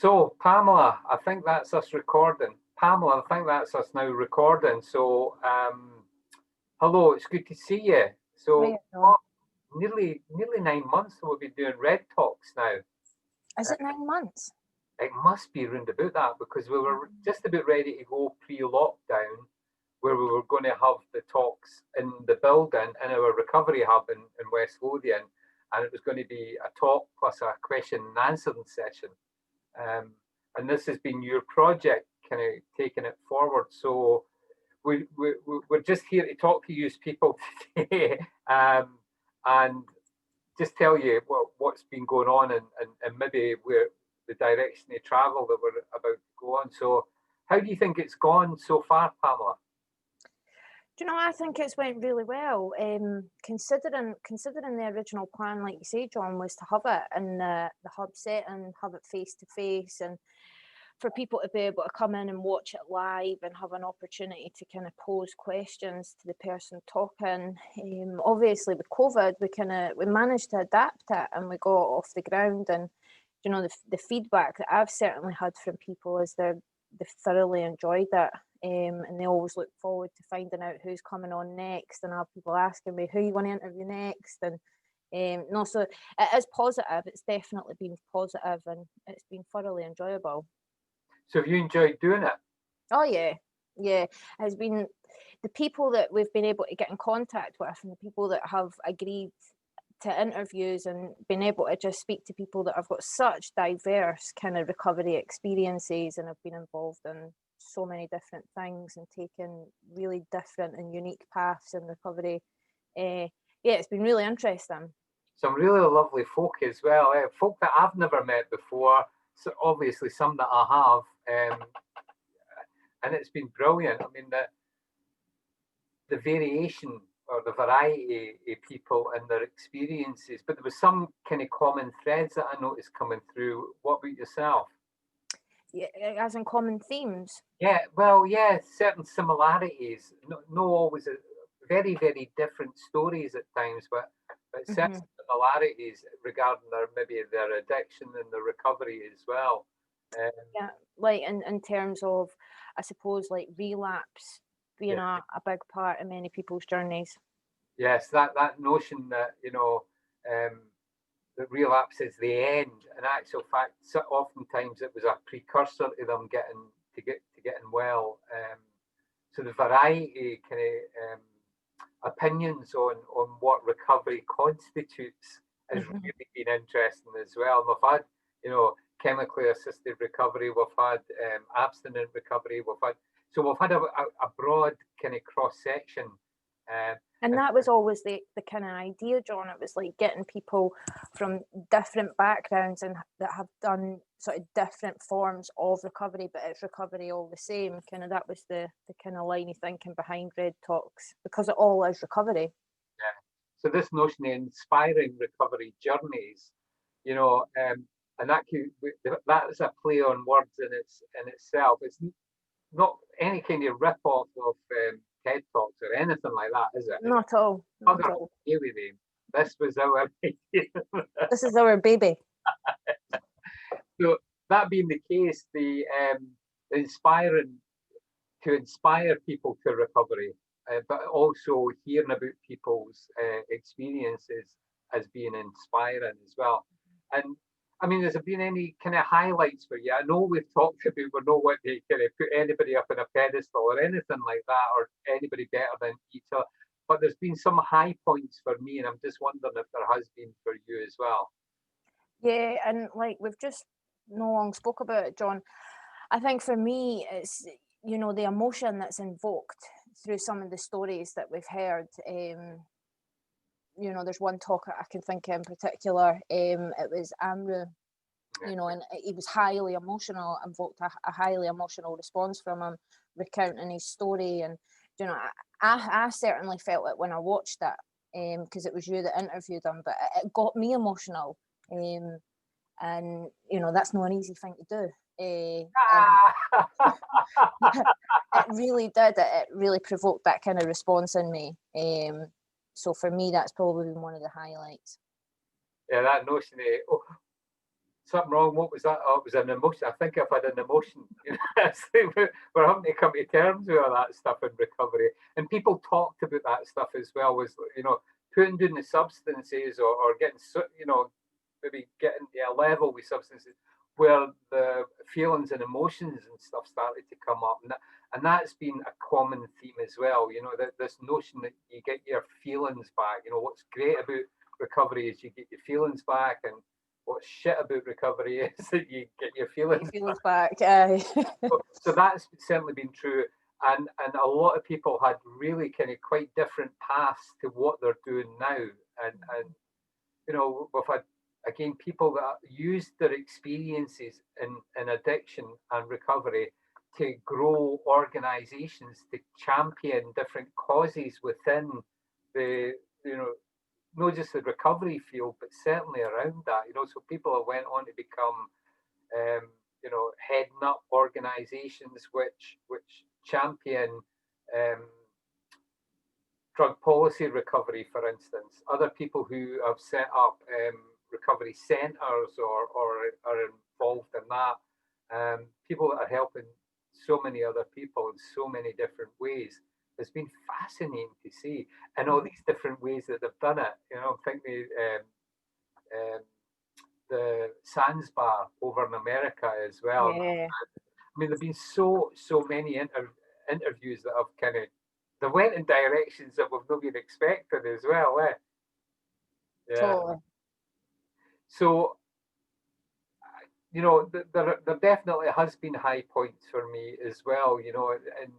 So, Pamela, I think that's us recording. Pamela, I think that's us now recording. So, hello, it's good to see you. So, Right on. nearly 9 months we'll be doing Red Talks now. Is it 9 months? It must be round about that because we were just about ready to go pre-lockdown, where we were going to have the talks in the building in our recovery hub in West Lothian, and it was going to be a talk plus a question and answering session. And this has been your project, kind of taking it forward. So we're just here to talk to you as people today, and just tell you what's been going on and maybe where the direction of travel that we're about to go on. So how do you think it's gone so far, Pamela? Do you know, I think it's went really well. Considering the original plan, like you say, John, was to have it in the hub setting, have it face to face, and for people to be able to come in and watch it live and have an opportunity to kind of pose questions to the person talking. Obviously, with COVID, we managed to adapt it and we got off the ground. And you know, the feedback that I've certainly had from people is they've thoroughly enjoyed it. And they always look forward to finding out who's coming on next, and I have people asking me who you want to interview next. And no, so it is positive. It's definitely been positive, and it's been thoroughly enjoyable. So have you enjoyed doing it? Oh yeah, yeah. It's been the people that we've been able to get in contact with, and the people that have agreed to interviews, and been able to just speak to people that have got such diverse kind of recovery experiences and have been involved in so many different things and taken really different and unique paths in recovery. Yeah, it's been really interesting. Some really lovely folk as well, folk that I've never met before. So obviously some that I have, and it's been brilliant. I mean, the variation or the variety of people and their experiences, but there was some kind of common threads that I noticed coming through. What about yourself? Yeah, as in common themes. Yeah, well, yeah, certain similarities. No always very, very different stories at times, but certain similarities regarding their addiction and their recovery as well. Yeah, like in terms of, I suppose, like relapse being a big part of many people's journeys. Yes, that notion that that relapse is the end. In actual fact, so oftentimes it was a precursor to them getting well. So the variety kind of opinions on what recovery constitutes has really been interesting as well. And we've had, chemically assisted recovery, we've had abstinent recovery, we've had a broad kind of cross section. And that was always the kind of idea, John. It was like getting people from different backgrounds and that have done sort of different forms of recovery, but it's recovery all the same. Kind of that was the kind of line of thinking behind Red Talks, because it all is recovery. Yeah. So this notion of inspiring recovery journeys, and that is a play on words in itself. It's not any kind of rip off of TED Talks or anything like that, is it? Not at all. Not at all. This was our This is our baby. So that being the case, the inspire people to recovery, but also hearing about people's experiences as being inspiring as well. And I mean, has there been any kind of highlights for you? I know we've talked about we don't want to kind of put anybody up on a pedestal or anything like that, or anybody better than each other. But there's been some high points for me, and I'm just wondering if there has been for you as well. Yeah, and like we've just no long spoke about it, John. I think for me, it's the emotion that's invoked through some of the stories that we've heard. There's one talk I can think of in particular. It was Amru, and he was highly emotional, invoked a highly emotional response from him, recounting his story. And, I certainly felt it when I watched it, because it was you that interviewed him, but it got me emotional. And, that's not an easy thing to do. It really did. It really provoked that kind of response in me. So for me, that's probably been one of the highlights. Yeah, that notion of something wrong. What was that? Oh, it was an emotion. I think I've had an emotion. It's like we're having to come to terms with all that stuff in recovery. And people talked about that stuff as well, was, putting down the substances or getting, maybe getting to a level with substances where the feelings and emotions and stuff started to come up. And that's been a common theme as well, that this notion that you get your feelings back. What's great about recovery is you get your feelings back, and what's shit about recovery is that you get your feelings back. So that's certainly been true. And a lot of people had really kind of quite different paths to what they're doing now. And we've had, again, people that used their experiences in addiction and recovery to grow organizations to champion different causes within the, not just the recovery field, but certainly around that. So people have went on to become, heading up organizations which champion drug policy recovery, for instance. Other people who have set up recovery centres or are involved in that. People that are helping so many other people in so many different ways. It's been fascinating to see, and all these different ways that they've done it. I'm thinking the Sands Bar over in America as well. Yeah. I mean, there've been so many interviews that have they went in directions that we've not been expecting as well. Yeah. Totally. So, there definitely has been high points for me as well. And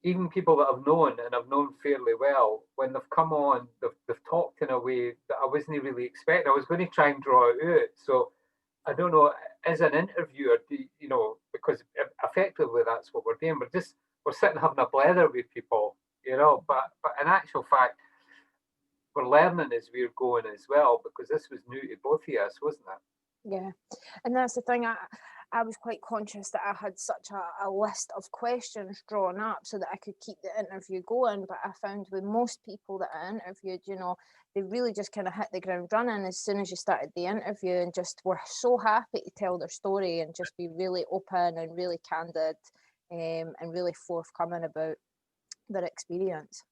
even people that I've known and I've known fairly well, when they've come on, they've talked in a way that I wasn't really expecting. I was going to try and draw it out. So I don't know, as an interviewer, because effectively that's what we're doing. We're sitting having a blether with people, but in actual fact, we're learning as we're going as well, because this was new to both of us, wasn't it? Yeah, and that's the thing. I was quite conscious that I had such a list of questions drawn up so that I could keep the interview going. But I found with most people that I interviewed, they really just kind of hit the ground running as soon as you started the interview, and just were so happy to tell their story and just be really open and really candid, and really forthcoming about their experience.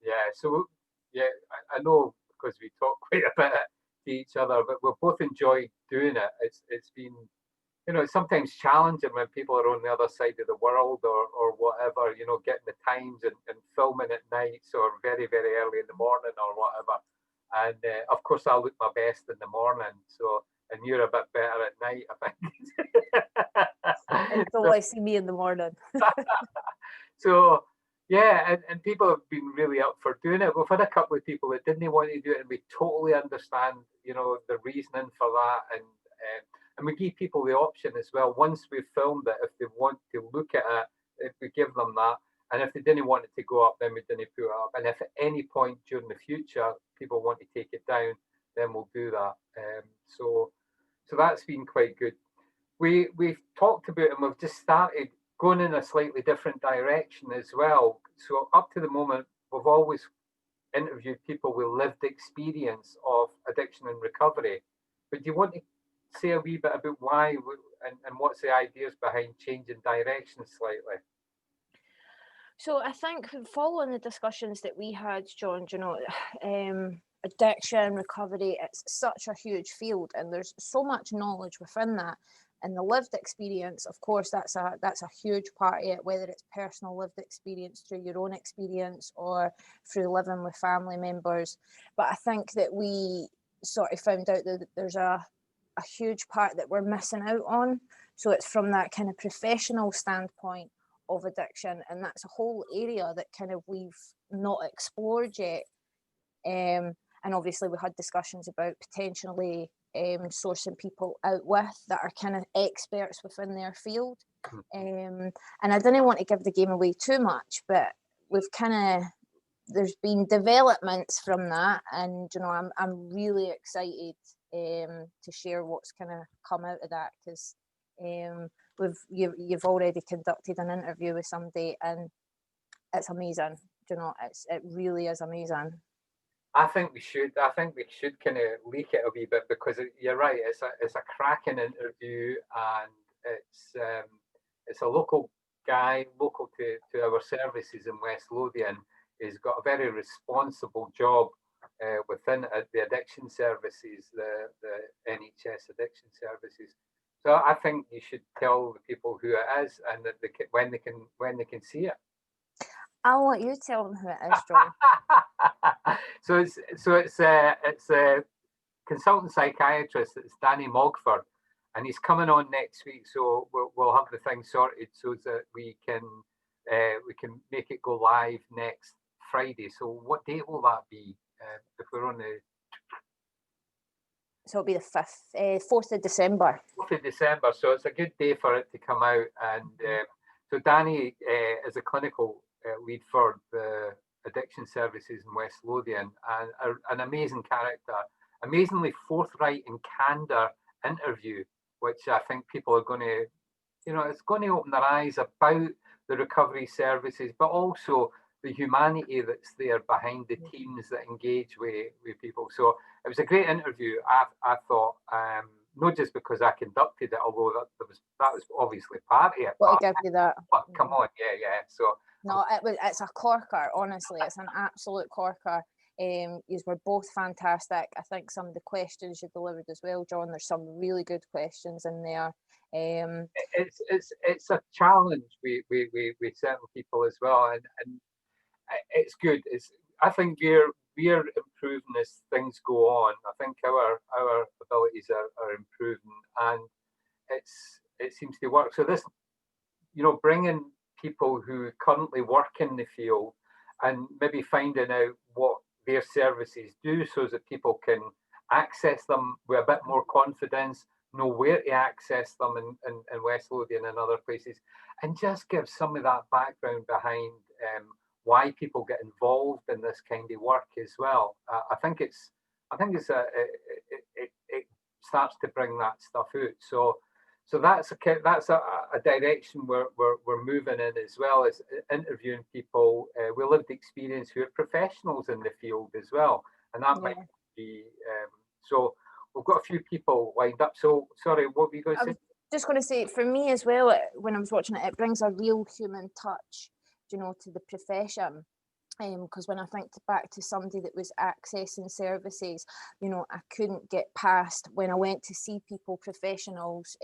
Yeah, so I know, because we talk quite a bit to each other, but we've both enjoyed doing it. It's been, it's sometimes challenging when people are on the other side of the world or whatever, getting the times and filming at nights or very, very early in the morning or whatever. And of course, I look my best in the morning. So, and you're a bit better at night, I think. Until I see me in the morning. So, yeah, and people have been really up for doing it. We've had a couple of people that didn't want to do it, and we totally understand, the reasoning for that. And we give people the option as well. Once we've filmed it, if they want to look at it, if we give them that. And if they didn't want it to go up, then we didn't put it up. And if at any point during the future people want to take it down, then we'll do that. So that's been quite good. We've talked about, and we've just started going in a slightly different direction as well. So up to the moment, we've always interviewed people with lived experience of addiction and recovery. But do you want to say a wee bit about why and what's the ideas behind changing direction slightly? So I think following the discussions that we had, John, addiction, recovery, it's such a huge field, and there's so much knowledge within that. And the lived experience, of course, that's a huge part of it, whether it's personal lived experience through your own experience or through living with family members. But I think that we sort of found out that there's a huge part that we're missing out on. So it's from that kind of professional standpoint of addiction, and that's a whole area that kind of we've not explored yet. And obviously we had discussions about potentially sourcing people out with that are kind of experts within their field. And I didn't want to give the game away too much, but we've there's been developments from that, and I'm really excited to share what's kind of come out of that, because you've already conducted an interview with somebody, and it's amazing. It really is amazing. I think we should. I think we should kind of leak it a wee bit because you're right. It's a cracking interview, and it's a local guy, local to our services in West Lothian. He's got a very responsible job within the addiction services, the NHS addiction services. So I think you should tell the people who it is and that when they can see it. I'll let you tell them who it is, John. It's a consultant psychiatrist. It's Danny Mogford, and he's coming on next week. So we'll have the thing sorted so that we can make it go live next Friday. So what date will that be? If we're on the So it'll be the 4th of December. 4th of December. So it's a good day for it to come out. And so Danny is a clinical lead for the addiction services in West Lothian, and an amazing character, amazingly forthright and candor interview, which I think people are going to, it's going to open their eyes about the recovery services, but also the humanity that's there behind the teams that engage with people. So it was a great interview. I thought, not just because I conducted it, although that was obviously part of it. Well, I give you that. But come on, yeah. So no, it's a corker. Honestly, it's an absolute corker. You were both fantastic. I think some of the questions you delivered as well, John. There's some really good questions in there. It's a challenge with certain people as well, and it's good. I think we're improving as things go on. I think our abilities are improving, and it seems to work. So this, bringing people who currently work in the field and maybe finding out what their services do so that people can access them with a bit more confidence, know where to access them in West Lothian and other places, and just give some of that background behind why people get involved in this kind of work as well. I think it starts to bring that stuff out. So that's a direction we're moving in, as well as interviewing people with lived experience who are professionals in the field as well, and that might be so. We've got a few people lined up. So sorry, what were you going to say? Just going to say, for me as well, when I was watching it, it brings a real human touch, to the profession. Because when I think back to somebody that was accessing services, I couldn't get past when I went to see people, professionals,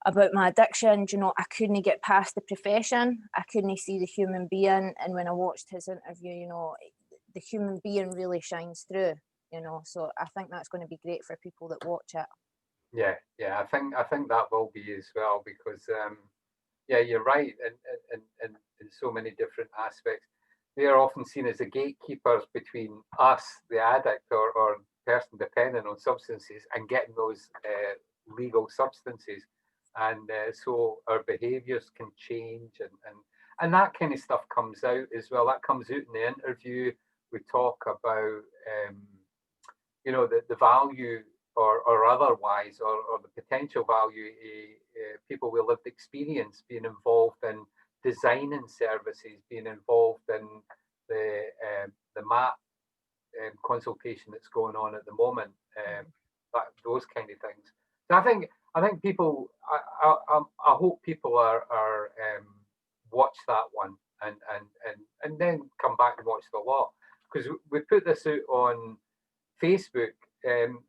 about my addiction. I couldn't get past the profession. I couldn't see the human being. And when I watched his interview, the human being really shines through. So I think that's going to be great for people that watch it. Yeah, I think that will be as well, because you're right, in so many different aspects. They are often seen as the gatekeepers between us, the addict or person dependent on substances, and getting those legal substances. And so our behaviours can change, and that kind of stuff comes out as well. That comes out in the interview. We talk about the value or otherwise, or the potential value people with lived experience being involved in designing services, being involved in the MAP consultation that's going on at the moment, those kind of things. So I think people, I hope people are watch that one and then come back and watch the lot, because we put this out on Facebook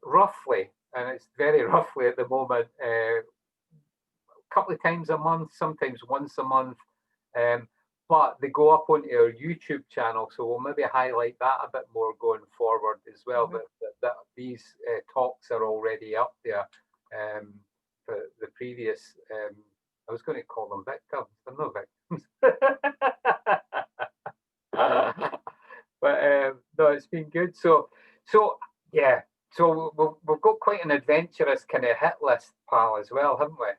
roughly, and it's very roughly at the moment, a couple of times a month, sometimes once a month, but they go up onto our YouTube channel, so we'll maybe highlight that a bit more going forward as well. But that these talks are already up there. The previous, I was going to call them victims, they're not victims. But no, it's been good. So yeah. So we've got quite an adventurous kind of hit list, pal, as well, haven't we?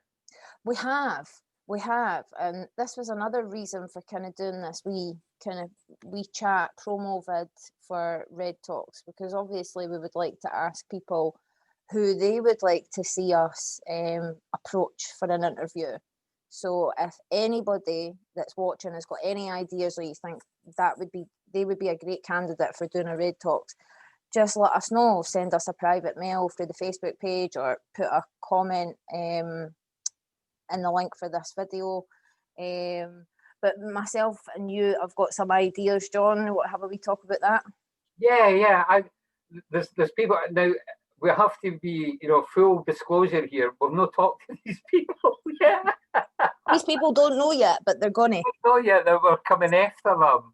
We have, and this was another reason for kind of doing this wee chat promo vid for Red Talks, because obviously we would like to ask people who they would like to see us approach for an interview. So if anybody that's watching has got any ideas, or you think that would be they would be a great candidate for doing a Red Talks, just let us know. Send us a private mail through the Facebook page, or put a comment in the link for this video. But myself and you have got some ideas, John. What have we talk about that? Yeah. There's people now. We have to be, full disclosure here. We've not talked to these people yet. These people don't know yet, but they're gonna. Know yet that we're coming after them,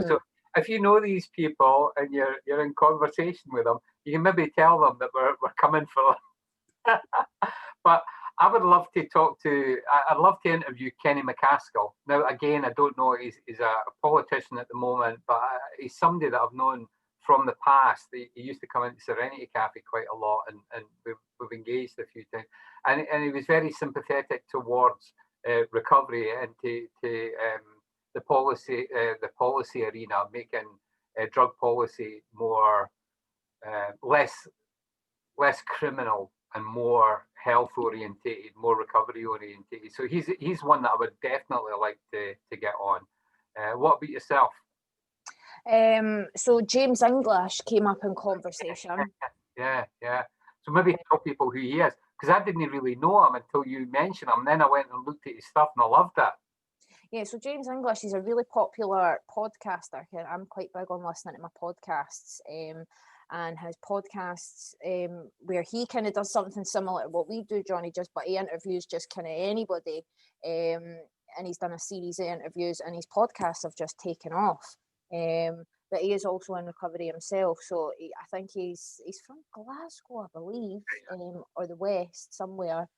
So if you know these people and you're in conversation with them, you can maybe tell them that we're coming for them. But I would love to I'd love to interview Kenny McCaskill. Now, again, I don't know, he's a politician at the moment, but he's somebody that I've known from the past. He used to come into Serenity Cafe quite a lot, and we've engaged a few times. And he was very sympathetic towards recovery and to the policy arena, making drug policy more less criminal and more health orientated, more recovery orientated. So he's one that I would definitely like to get on. What about yourself? So James English came up in conversation. Yeah. So maybe tell people who he is, because I didn't really know him until you mentioned him. Then I went and looked at his stuff and I loved it. Yeah, so James English, he's a really popular podcaster. I'm quite big on listening to my podcasts. And his podcasts, where he kind of does something similar to what we do, Johnny, but he interviews just kind of anybody. And he's done a series of interviews, and his podcasts have just taken off. But he is also in recovery himself, so I think he's from Glasgow, I believe, or the West somewhere.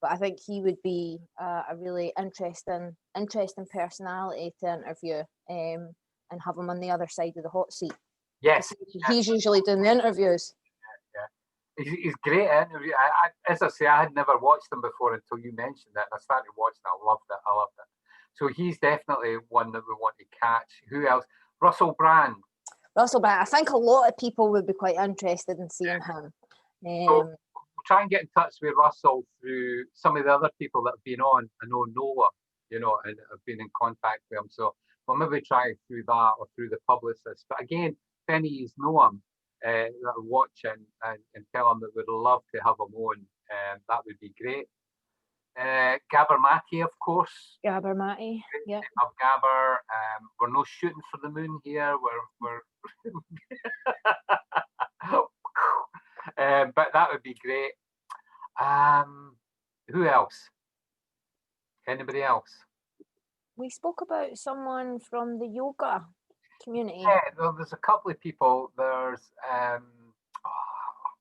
But I think he would be a really interesting personality to interview, and have him on the other side of the hot seat. Yes, he's usually doing the interviews. Yeah. He's great at interview. As I say, I had never watched him before until you mentioned it. I started watching it. I loved it. So he's definitely one that we want to catch. Who else? Russell Brand. I think a lot of people would be quite interested in seeing him. So we'll try and get in touch with Russell through some of the other people that have been on. I know Noah, and have been in contact with him. So we'll maybe try through that or through the publicist. But again, if any of you know him, that are watching, and tell him that we'd love to have him on. That would be great. Gabber Matty, of course. Gabber Matty, yeah. Of Gabber. We're no shooting for the moon here. We're but that would be great. Who else? Anybody else? We spoke about someone from the yoga community. Yeah, there's a couple of people. There's I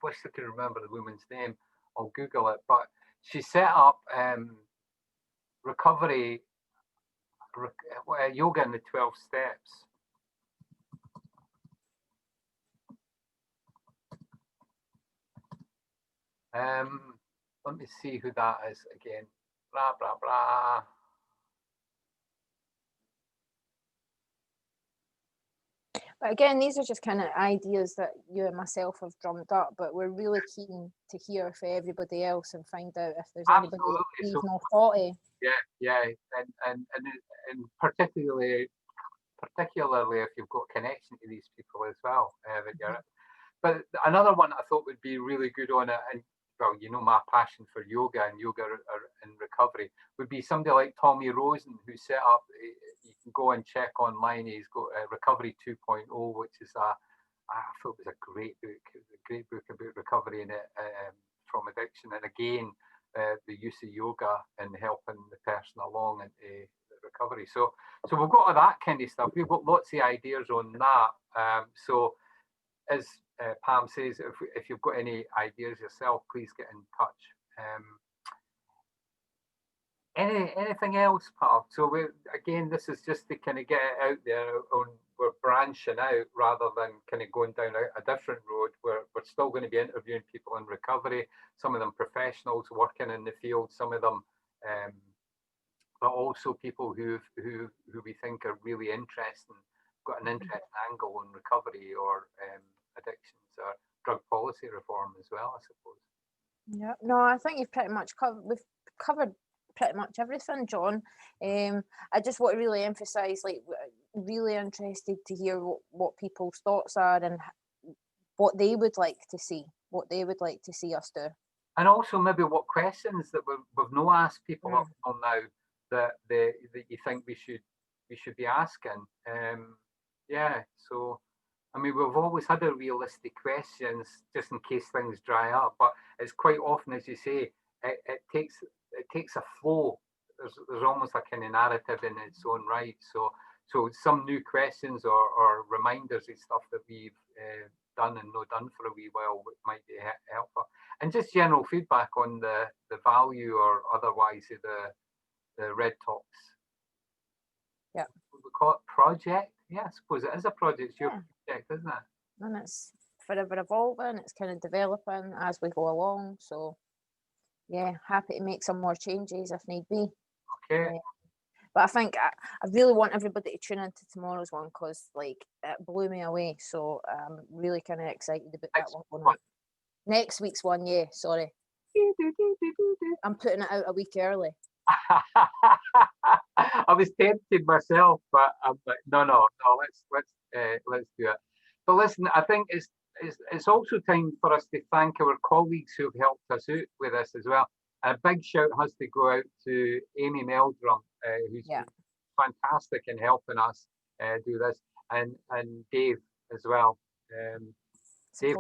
wish I could remember the woman's name. I'll Google it. But she set up recovery yoga in the 12 steps. Let me see who that is again. Blah blah blah. But again, these are just kind of ideas that you and myself have drummed up, but we're really keen to hear from everybody else and find out if there's anybody that we've not thought of. Yeah, and particularly if you've got connection to these people as well. But another one I thought would be really good on it, and well, my passion for yoga and yoga in recovery, would be somebody like Tommy Rosen, who set up. You can go and check online. He's got Recovery 2.0, which is I thought it was a great book. It was a great book about recovery and from addiction, and again, the use of yoga and helping the person along into recovery. So we've got all that kind of stuff. We've got lots of ideas on that. So as Pam says, if you've got any ideas yourself, please get in touch. Anything else, pal? So again, this is just to kind of get it out there. We're branching out rather than kind of going down a different road. We're still going to be interviewing people in recovery. Some of them professionals working in the field. Some of them, but also people who we think are really interesting, got an interesting angle on recovery or addictions or drug policy reform as well, I suppose. Yeah, no, I think you've pretty much covered pretty much everything, John. I just want to really emphasize, like, really interested to hear what people's thoughts are and what they would like to see, what they would like to see us do. And also maybe what questions that we've no asked people up till now that you think we should be asking. Yeah, so I mean we've always had a realistic questions just in case things dry up, but it's quite often, as you say, it takes a flow. There's almost a kind of narrative in its own right. So some new questions or reminders of stuff that we've done and not done for a wee while might be helpful. And just general feedback on the value or otherwise of the Red Talks. Yeah. We call it project. Yeah, I suppose it is a project. It's your project, isn't it? And it's forever evolving. It's kind of developing as we go along. So yeah, happy to make some more changes if need be. Okay. But I think I really want everybody to tune into tomorrow's one because like it blew me away. So I'm really kind of excited about that one going on. Next week's one, yeah, sorry. I'm putting it out a week early. I was tempted myself, but I'm like, no, let's do it. But listen, I think it's also time for us to thank our colleagues who've helped us out with this as well. A big shout has to go out to Amy Meldrum, who's been fantastic in helping us do this, and Dave as well. Dave,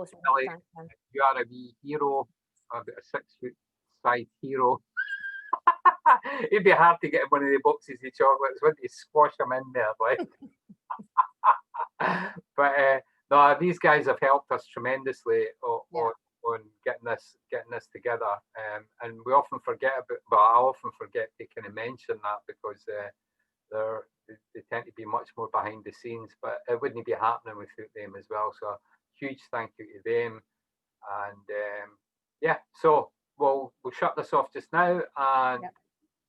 you are a wee hero, about a 6 foot side hero. It'd be hard to get one of the boxes of chocolates when you squash them in there, like. But no, these guys have helped us tremendously on getting this together, and we often forget about. Well, I often forget to kind of mention that because they tend to be much more behind the scenes, but it wouldn't be happening without them as well. So huge thank you to them, and yeah, so we'll shut this off just now, and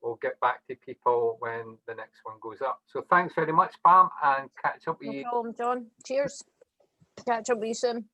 we'll get back to people when the next one goes up. So thanks very much, Pam, and catch up with you. No problem, John. Cheers. Catch up with you soon.